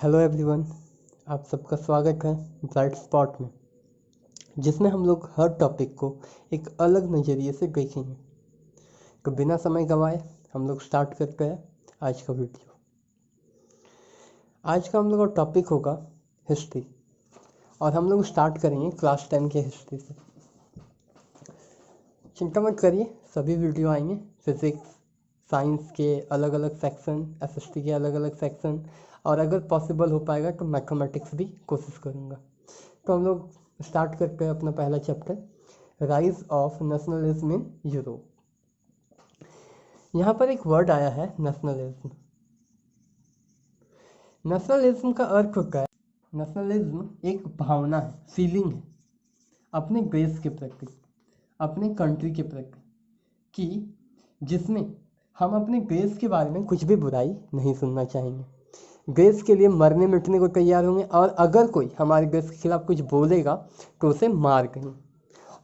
Hello everyone, आप सबका स्वागत है ब्राइट स्पॉट में, जिसमें हम लोग हर टॉपिक को एक अलग नज़रिए से देखेंगे। तो बिना समय गंवाए हम लोग स्टार्ट करते हैं आज का वीडियो। आज का हम लोग का टॉपिक होगा हिस्ट्री, और हम लोग स्टार्ट करेंगे क्लास 10 के हिस्ट्री से। चिंता मत करिए, सभी वीडियो आएंगे फिजिक्स साइंस के अलग अलग सेक्शन, एसएसटी के अलग अलग सेक्शन, और अगर पॉसिबल हो पाएगा तो मैथमेटिक्स भी कोशिश करूँगा। तो हम लोग स्टार्ट करते हैं अपना पहला chapter, rise of nationalism in Europe. यहाँ पर एक वर्ड आया है नेशनलिज्म। नेशनलिज्म का अर्थ होता है, नेशनलिज्म एक भावना है, फीलिंग है अपने देश के प्रति, अपने कंट्री के प्रति, कि जिसमें हम अपने देश के बारे में कुछ भी बुराई नहीं सुनना चाहेंगे, देश के लिए मरने मिटने को तैयार होंगे, और अगर कोई हमारे देश के खिलाफ कुछ बोलेगा तो उसे मार देंगे।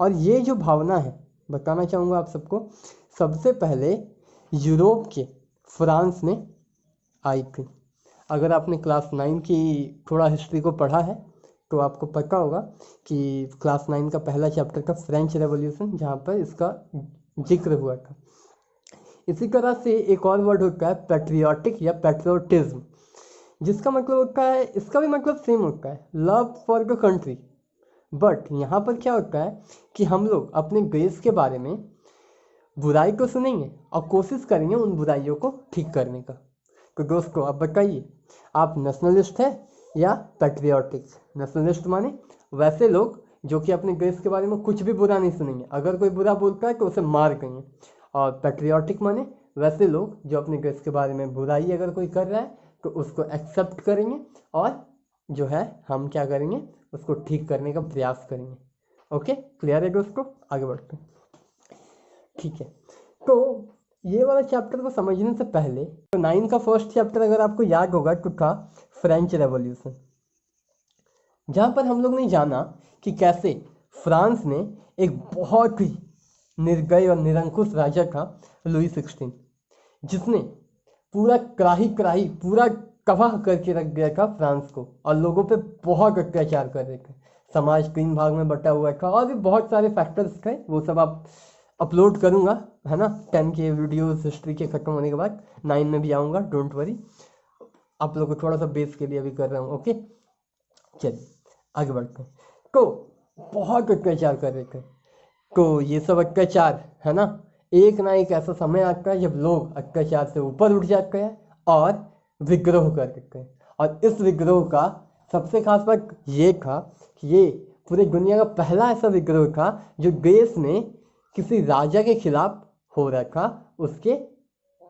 और ये जो भावना है, बताना चाहूँगा आप सबको, सबसे पहले यूरोप के फ्रांस में आई थी। अगर आपने क्लास 9 की थोड़ा हिस्ट्री को पढ़ा है तो आपको पता होगा कि क्लास 9 का पहला चैप्टर था फ्रेंच रेवोल्यूशन, जहाँ पर इसका जिक्र हुआ था। इसी तरह से एक और वर्ड होता है पैट्रियोटिक या पैट्रियोटिज्म, जिसका मतलब होता है, इसका भी मतलब सेम होता है, love for the country. But यहाँ पर क्या होता है कि हम लोग अपने देश के बारे में बुराई को सुनेंगे और कोशिश करेंगे उन बुराइयों को ठीक करने का। तो दोस्तों आप बताइए, आप नेशनलिस्ट है या पैट्रियोटिक? नेशनलिस्ट माने वैसे लोग जो कि अपने देश के बारे में कुछ भी बुरा नहीं सुनेंगे, अगर कोई बुरा बोलता है तो उसे मार देंगे। और पैट्रियोटिक माने वैसे लोग जो अपने देश के बारे में बुराई अगर कोई कर रहा है तो उसको एक्सेप्ट करेंगे, और जो है हम क्या करेंगे, उसको ठीक करने का प्रयास करेंगे। ओके, क्लियर है दोस्तों? आगे बढ़ते हैं। ठीक है, तो ये वाला चैप्टर को समझने से पहले तो 9 का फर्स्ट चैप्टर अगर आपको याद होगा तो था फ्रेंच रेवोल्यूशन, जहाँ पर हम लोग ने जाना कि कैसे फ्रांस में एक बहुत ही निर्दयी और निरंकुश राजा था लुई 16, जिसने पूरा कराही पूरा तबाह करके रख दिया था फ्रांस को, और लोगों पे बहुत अत्याचार कर रहे थे। समाज 3 भाग में बटा हुआ था, और भी बहुत सारे फैक्टर्स थे, वो सब आप अपलोड करूंगा, है ना। 10 के वीडियोस हिस्ट्री के खत्म होने के बाद 9 में भी आऊँगा, डोंट वरी। आप लोगों को थोड़ा सा बेस के लिए भी कर रहा हूँ। ओके, चलिए आगे बढ़ते हैं। तो बहुत अत्याचार कर रहे थे, तो ये सब अत्याचार, है ना, एक ना एक ऐसा समय आता है जब लोग अत्याचार से ऊपर उठ जाते हैं और विद्रोह कर देते हैं। और इस विद्रोह का सबसे खास बात ये था कि ये पूरी दुनिया का पहला ऐसा विद्रोह था जो देश में किसी राजा के खिलाफ हो रहा था, उसके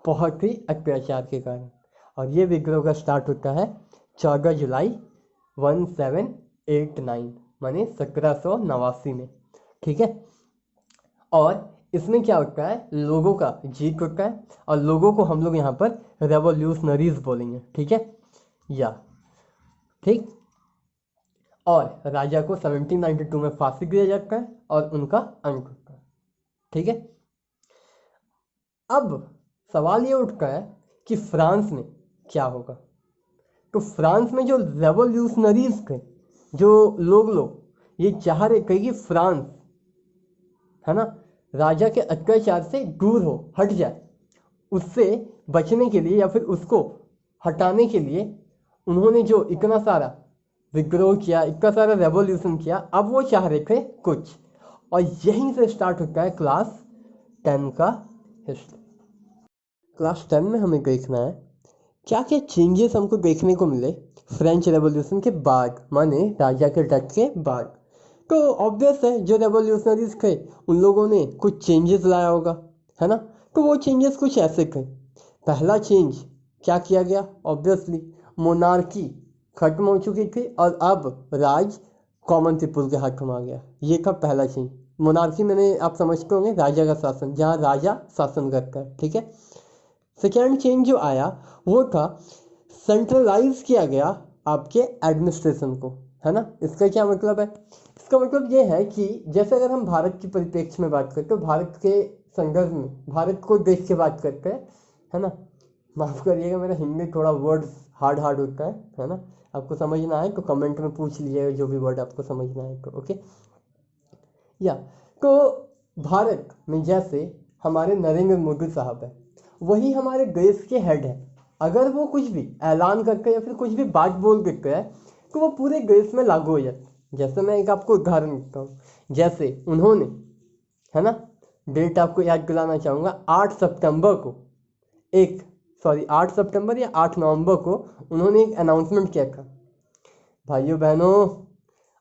बहुत ही अत्याचार के कारण। और ये विद्रोह का स्टार्ट होता है 14 जुलाई 1789 माने 1789 में। ठीक है, और इसमें क्या होता है, लोगों का जीत होता है, और लोगों को हम लोग यहाँ पर रेवोल्यूशनरीज बोलेंगे। ठीक है, या ठीक। और राजा को 1792 में फांसी दिया जाता है और उनका अंत होता है। ठीक है, अब सवाल ये उठता है कि फ्रांस में क्या होगा। तो फ्रांस में जो रेवोल्यूशनरीज थे, जो लोग ये चाह रहे थे कि फ्रांस, है ना, राजा के अत्याचार से दूर हो, हट जाए, उससे बचने के लिए या फिर उसको हटाने के लिए उन्होंने जो इतना सारा विद्रोह किया, इतना सारा रेवोल्यूशन किया, अब वो चाह रहे थे कुछ। और यहीं से स्टार्ट होता है क्लास 10 का हिस्ट्री। क्लास 10 में हमें देखना है क्या क्या चेंजेस हमको देखने को मिले फ्रेंच रेवोल्यूशन के बाद, माने राजा के डेथ के बाद। तो ऑब्वियस है, जो रेवोल्यूशनरीज थे उन लोगों ने कुछ चेंजेस लाया होगा, है ना। तो वो चेंजेस कुछ ऐसे थे। पहला चेंज क्या किया गया, ऑब्वियसली मोनार्की खत्म हो चुकी थी और अब राज कॉमन पीपुल के हाथ में आ गया। ये था पहला चेंज। मोनार्की मैंने, आप समझते होंगे, राजा का शासन, जहाँ राजा शासन करता है। ठीक है, सेकेंड चेंज जो आया वो था सेंट्रलाइज किया गया आपके एडमिनिस्ट्रेशन को, है ना। इसका क्या मतलब है? इसका मतलब ये है कि जैसे अगर हम भारत की परिप्रेक्ष्य में बात करते हैं, तो भारत के संदर्भ में भारत को देख के बात करते हैं, है ना। माफ करिएगा, मेरा हिंदी थोड़ा वर्ड्स हार्ड हार्ड होता है ना। आपको समझना है तो कमेंट में पूछ लीजिएगा जो भी वर्ड आपको समझना है तो, ओके। या तो भारत में जैसे हमारे नरेंद्र मोदी साहब है, वही हमारे देश के हेड है। अगर वो कुछ भी ऐलान करके या फिर कुछ भी बात बोल देते हैं तो वो पूरे देश में लागू हो जाता है। जैसे मैं एक आपको उदाहरण देता हूँ, जैसे उन्होंने, है ना, डेट आपको याद दिलाना चाहूँगा, 8 सितंबर को एक 8 सितंबर या 8 नवंबर को उन्होंने एक अनाउंसमेंट किया था, भाइयों बहनों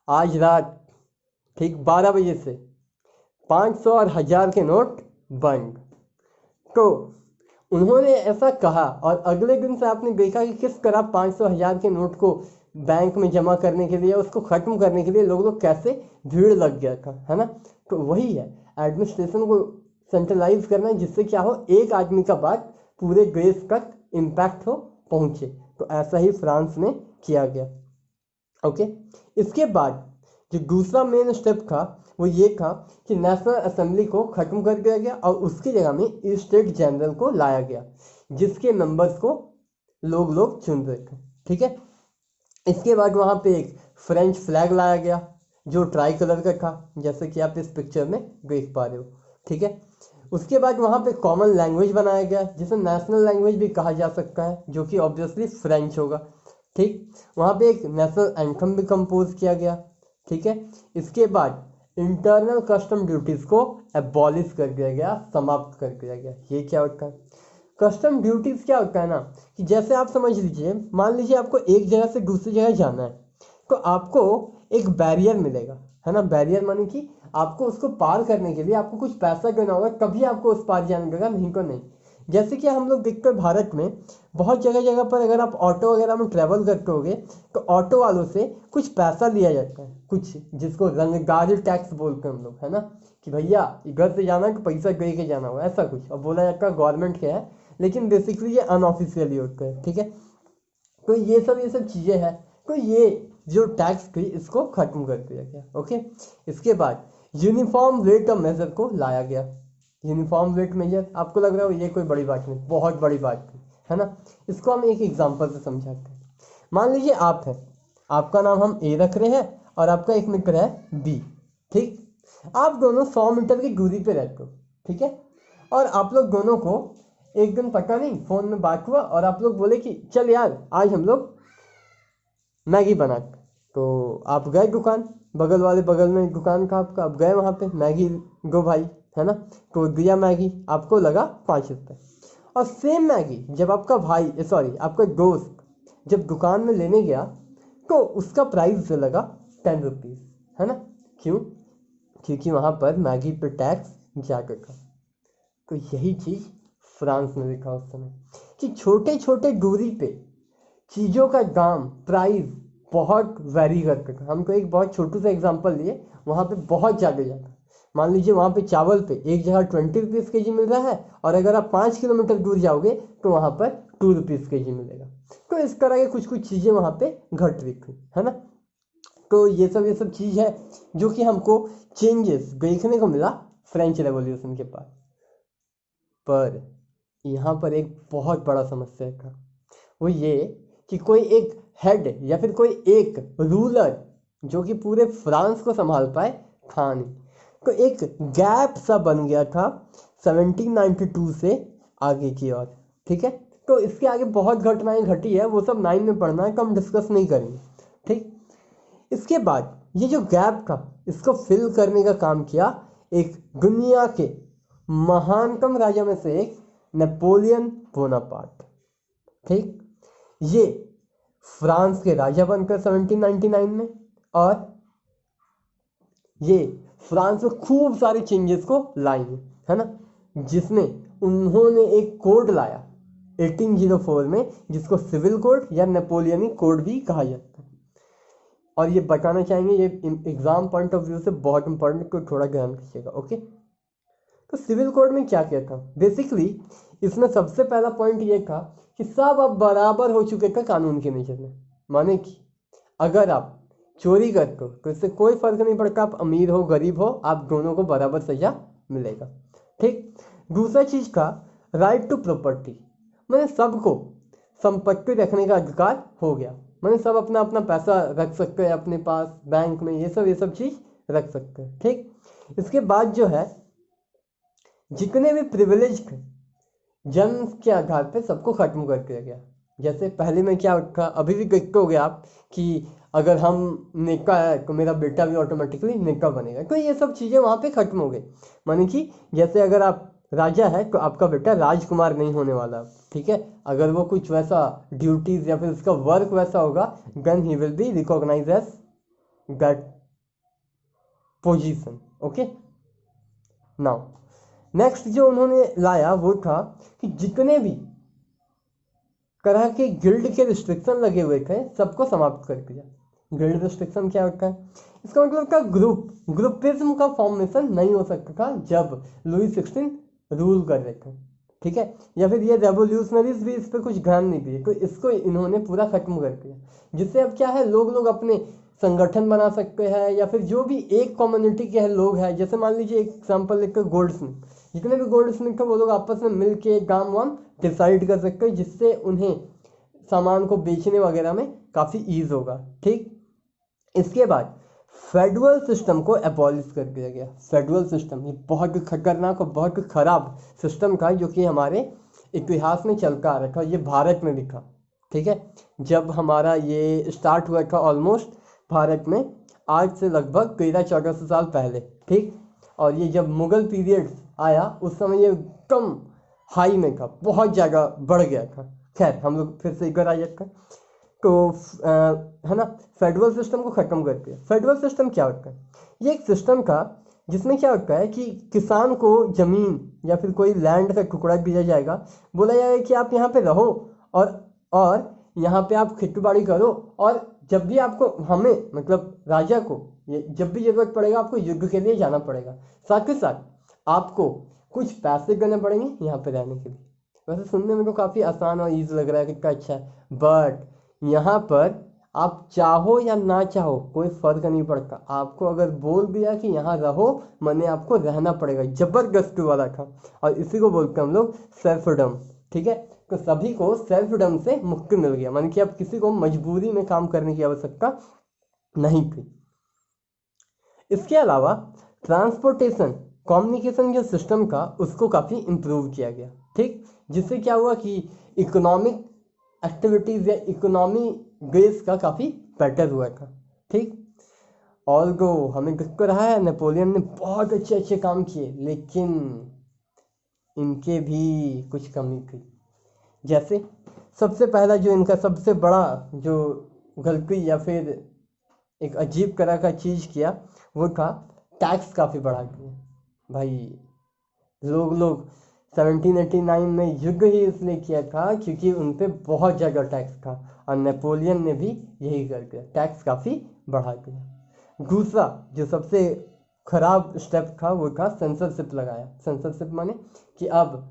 आज रात ठीक 12 बजे से 500 और 1000 के नोट बंद। तो उन्होंने ऐसा कहा और अगले दिन से आपने देखा कि किस तरह 500 1000 के नोट को बैंक में जमा करने के लिए, उसको खत्म करने के लिए लोग कैसे भीड़ लग गया था, है ना। तो वही है, एडमिनिस्ट्रेशन को सेंट्रलाइज करना जिससे क्या हो, एक आदमी का बात पूरे देश तक इम्पैक्ट हो, पहुंचे। तो ऐसा ही फ्रांस में किया गया, ओके। इसके बाद जो दूसरा मेन स्टेप था वो ये था कि नेशनल असेंबली को खत्म कर दिया गया और उसकी जगह में स्टेट जनरल को लाया गया, जिसके मेंबर्स को लोग चुन रहे थे, ठीक है। इसके बाद वहाँ पे एक फ्रेंच फ्लैग लाया गया जो ट्राई कलर का था, जैसे कि आप इस पिक्चर में देख पा रहे हो, ठीक है। उसके बाद वहाँ पे कॉमन लैंग्वेज बनाया गया जिसे नेशनल लैंग्वेज भी कहा जा सकता है, जो कि ऑब्वियसली फ्रेंच होगा, ठीक। वहाँ पे एक नेशनल एंथम भी कंपोज किया गया, ठीक है। इसके बाद इंटरनल कस्टम ड्यूटीज को एबॉलिश कर दिया गया, समाप्त कर दिया गया। ये क्या होता है कस्टम ड्यूटीज? क्या होता है ना कि जैसे आप समझ लीजिए, मान लीजिए आपको एक जगह से दूसरी जगह जाना है तो आपको एक बैरियर मिलेगा, है ना। बैरियर माने कि आपको उसको पार करने के लिए आपको कुछ पैसा देना होगा, तभी आपको उस पार जाने देगा, नहीं तो नहीं। जैसे कि हम लोग देखते हैं भारत में बहुत जगह जगह पर अगर आप ऑटो वगैरह में ट्रैवल करते होगे तो ऑटो वालों से कुछ पैसा लिया जाता है, कुछ जिसको रंगदारी टैक्स बोलते हैं हम लोग, है ना, कि भैया घर से जाना है तो पैसा दे के जाना होगा, ऐसा कुछ। और बोला जाता है गवर्नमेंट के है, लेकिन बेसिकली ये अनऑफिशियली होता है, ठीक है। तो ये सब चीज़ें हैं। तो ये जो टैक्स थी इसको खत्म कर दिया गया, ओके। इसके बाद यूनिफॉर्म वेट ऑफ मेजर को लाया गया। यूनिफॉर्म वेट मेजर आपको लग रहा हो ये कोई बड़ी बात नहीं, बहुत बड़ी बात थी, है ना। इसको हम एक एग्जांपल से समझाते हैं। मान लीजिए आप हैं, आपका नाम हम ए रख रहे हैं और आपका एक मित्र है बी, ठीक। आप दोनों 100 मीटर की दूरी पे रहते हो, ठीक है। और आप लोग दोनों को एक दिन पता नहीं फोन में बात हुआ और आप लोग बोले कि चल यार आज हम लोग मैगी बना। तो आप गए दुकान, बगल में दुकान था आपका, आप गए वहाँ पे मैगी दो भाई, है ना। तो दिया मैगी, आपको लगा 5 रुपये। और सेम मैगी जब आपका भाई आपका दोस्त जब दुकान में लेने गया तो उसका प्राइस लगा 10 रुपीज़, है ना। क्यों? क्योंकि वहाँ पर मैगी पे टैक्स ज़्यादा था। तो यही चीज़ फ्रांस में लिखा उस समय कि छोटे छोटे दूरी पे चीज़ों का दाम, प्राइस बहुत वेरी करते थे। हमको एक बहुत छोटू सा एग्जांपल लिए, वहाँ पे बहुत ज़्यादा जाता। मान लीजिए वहाँ पे चावल पे एक जगह 20 रुपीज़ के जी मिल रहा है और अगर आप 5 किलोमीटर दूर जाओगे तो वहाँ पर 2 रुपीज़ के जी मिलेगा। तो इस तरह के कुछ चीज़ें वहाँ पे घट रही थी, है ना। तो ये सब चीज़ है जो कि हमको चेंजेस देखने को मिला फ्रेंच रेवोल्यूशन के पास। पर यहाँ पर एक बहुत बड़ा समस्या था, वो ये कि कोई एक हेड या फिर कोई एक रूलर जो कि पूरे फ्रांस को संभाल पाए था नहीं। तो एक गैप सा बन गया था 1792 से आगे की ओर, ठीक है। तो इसके आगे बहुत घटनाएं घटी है, वो सब 9 में पढ़ना है, कम डिस्कस नहीं करेंगे, ठीक। इसके बाद ये जो गैप था इसको फिल करने का काम किया एक दुनिया के महानतम राजा में से एक, नेपोलियन बोनापार्ट, ठीक। ये फ्रांस के राजा बनकर 1799 में, और ये फ्रांस में खूब सारे चेंजेस को लाएंगे, है ना। जिसमें उन्होंने एक कोड लाया 1804 में, जिसको सिविल कोड या नेपोलियनी कोड भी कहा जाता है। और ये बताना चाहेंगे, ये एग्जाम पॉइंट ऑफ व्यू से बहुत इंपॉर्टेंट, को थोड़ा ध्यान रखिएगा, ओके। तो सिविल कोड में क्या क्या था बेसिकली, इसमें सबसे पहला पॉइंट ये था कि सब अब बराबर हो चुके थे कानून के नीचे में। माने कि अगर आप चोरी करते हो तो इससे कोई फर्क नहीं पड़ता, आप अमीर हो गरीब हो, आप दोनों को बराबर सजा मिलेगा, ठीक। दूसरा चीज का राइट टू प्रॉपर्टी, मैंने सबको संपत्ति रखने का अधिकार हो गया। मैंने सब अपना अपना पैसा रख सकते हैं अपने पास बैंक में, ये सब चीज़ रख सकते हैं। ठीक, इसके बाद जो है जितने भी प्रिविलेज थे जन्म के आधार पे सबको खत्म कर दिया गया। जैसे पहले में क्या था, अभी भी देखते होगे आप कि अगर हम नेका है तो मेरा बेटा भी ऑटोमेटिकली नेका बनेगा, तो ये सब चीज़ें वहाँ पे खत्म हो गई। माने कि जैसे अगर आप राजा है तो आपका बेटा राजकुमार नहीं होने वाला। ठीक है, अगर वो कुछ वैसा ड्यूटीज या फिर उसका वर्क वैसा होगा then he will be recognize as that position. Okay, now next जो उन्होंने लाया वो था कि जितने भी तरह के गिल्ड के रिस्ट्रिक्शन लगे हुए थे सबको समाप्त कर दिया। गिल्ड रिस्ट्रिक्शन क्या होता है, इसका मतलब का ग्रुपिज्म का फॉर्मेशन नहीं हो सकता था जब लुई 16 रूल कर रहे थे। ठीक है, या फिर ये रेवोल्यूशनरीज भी इस पर कुछ ध्यान नहीं दिए, तो इसको इन्होंने पूरा खत्म कर दिया। जिससे अब क्या है, लोग अपने संगठन बना सकते हैं या फिर जो भी एक कम्युनिटी के लोग हैं, जैसे मान लीजिए एक एग्जाम्पल लेकर गोल्ड स्मिथ, जितने भी गोल्ड स्मिथ है वो लोग आपस में मिल के काम वाम डिसाइड कर सकते हैं, जिससे उन्हें सामान को बेचने वगैरह में काफ़ी ईज होगा। ठीक, इसके बाद फेडरल सिस्टम को एबॉलिश कर दिया गया। फेडरल सिस्टम ये बहुत ही खतरनाक और बहुत ही खराब सिस्टम था जो कि हमारे इतिहास में चलता आ रखा, ये भारत में भी था। ठीक है, जब हमारा ये स्टार्ट हुआ था ऑलमोस्ट भारत में आज से लगभग 1300-1400 साल पहले। ठीक, और ये जब मुगल पीरियड आया उस समय ये कम हाई में था, बहुत ज़्यादा बढ़ गया था। खैर हम लोग फिर से इधर आ जाते हैं, तो है ना, फेडरल सिस्टम को ख़त्म कर दिया। फेडरल सिस्टम क्या होता है, ये एक सिस्टम था जिसमें क्या होता है कि किसान को ज़मीन या फिर कोई लैंड का टुकड़ा दिया जाएगा, बोला जाएगा कि आप यहाँ पे रहो और यहाँ पे आप खेती बाड़ी करो, और जब भी आपको हमें मतलब राजा को जब भी ज़रूरत पड़ेगा आपको युद्ध के लिए जाना पड़ेगा, साथ ही साथ आपको कुछ पैसे देने पड़ेंगे यहाँ पे रहने के लिए। वैसे सुनने में तो काफ़ी आसान और ईजी लग रहा है, कितना अच्छा है, बट यहाँ पर आप चाहो या ना चाहो कोई फर्क नहीं पड़ता। आपको अगर बोल दिया कि यहाँ रहो, माने आपको रहना पड़ेगा, जबरदस्ती वाला था। और इसी को बोलते हैं हम लोग सेल्फडम। ठीक है, तो सभी को सेल्फडम से मुक्ति मिल गया, माने कि अब किसी को मजबूरी में काम करने की आवश्यकता नहीं थी। इसके अलावा ट्रांसपोर्टेशन कम्युनिकेशन जो सिस्टम था उसको काफ़ी इम्प्रूव किया गया। ठीक, जिससे क्या हुआ कि इकोनॉमिक एक्टिविटीज़ या इकोनॉमी बेस का काफ़ी बेटर हुआ था। ठीक, ऑल्दो हमें दिख रहा है नेपोलियन ने बहुत अच्छे अच्छे काम किए, लेकिन इनके भी कुछ कमी थी। जैसे सबसे पहला जो इनका सबसे बड़ा जो गलती या फिर एक अजीब तरह का चीज़ किया वो था टैक्स काफ़ी बढ़ा दिया। भाई लोग 1789 में युद्ध ही इसलिए किया था क्योंकि उन पे बहुत ज़्यादा टैक्स था, और नेपोलियन ने भी यही कर दिया, टैक्स काफ़ी बढ़ा दिया। दूसरा जो सबसे खराब स्टेप था वो था सेंसरशिप लगाया। सेंसरशिप माने कि अब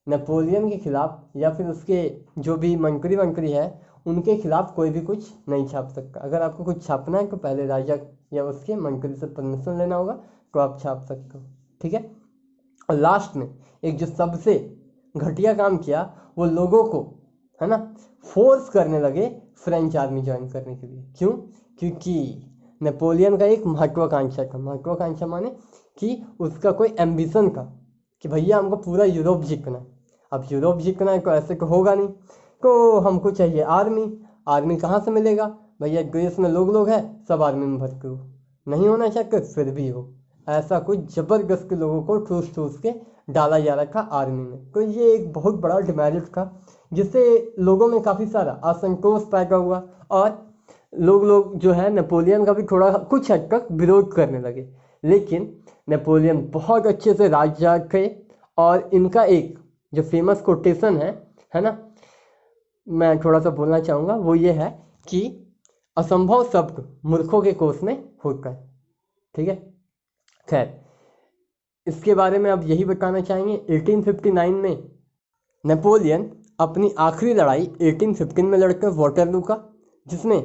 नेपोलियन के खिलाफ या फिर उसके जो भी मंत्री है उनके खिलाफ कोई भी कुछ नहीं छाप सकता। अगर आपको कुछ छापना है तो पहले राजा या उसके मंत्री से परमिशन लेना होगा तो आप छाप सकते हो। ठीक है, और लास्ट में एक जो सबसे घटिया काम किया वो लोगों को, है ना, फोर्स करने लगे फ्रेंच आर्मी ज्वाइन करने के लिए। क्यों? क्योंकि नेपोलियन का एक महत्वाकांक्षा था। महत्वाकांक्षा माने कि उसका कोई एम्बिशन था कि भैया हमको पूरा यूरोप जीतना है। अब यूरोप जीतना है तो ऐसे तो होगा नहीं, तो हमको चाहिए आर्मी। आर्मी कहाँ से मिलेगा भैया, देश में लोग हैं सब आर्मी में भर्ती हो, नहीं होना चाहते फिर भी हो। ऐसा कुछ ज़बरदस्ती लोगों को ठूस के डाला जा रहा था आर्मी में। तो ये एक बहुत बड़ा डिमेरिट था जिससे लोगों में काफ़ी सारा असंतोष पैदा हुआ, और लोग जो है नेपोलियन का भी थोड़ा कुछ हद तक विरोध करने लगे। लेकिन नेपोलियन बहुत अच्छे से राजा थे, और इनका एक जो फेमस कोटेशन है ना, मैं थोड़ा सा बोलना चाहूँगा, वो ये है कि असंभव शब्द मूर्खों के कोष में होता है। ठीक है, खैर इसके बारे में अब यही बताना चाहेंगे। 1859 में नेपोलियन अपनी आखिरी लड़ाई 1815 में लड़कर वाटरलू का, जिसमें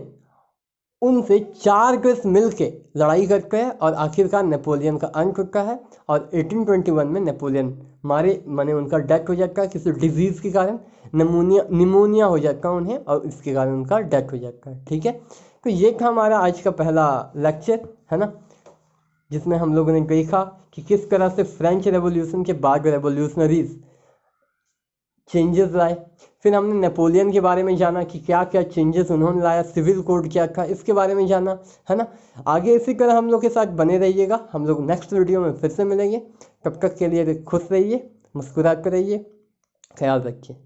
उनसे 4 देश मिल के लड़ाई करते हैं और आखिरकार नेपोलियन का अंत होता है और 1821 में नेपोलियन माने उनका डेथ हो जाता है किसी डिजीज़ के कारण। निमोनिया हो जाता है उन्हें और इसके कारण उनका डेथ हो जाता है। ठीक है, तो ये था हमारा आज का पहला लेक्चर, है ना, जिसमें हम लोगों ने देखा कि किस तरह से फ्रेंच रेवोल्यूशन के बाद रेवोल्यूशनरीज चेंजेस लाए। फिर हमने नेपोलियन के बारे में जाना कि क्या क्या चेंजेस उन्होंने लाया, सिविल कोड क्या था, इसके बारे में जाना, है ना। आगे इसी तरह हम लोग के साथ बने रहिएगा, हम लोग नेक्स्ट वीडियो में फिर से मिलेंगे। तब तक के लिए खुश रहिए, मुस्कुराते रहिए, ख्याल रखिए।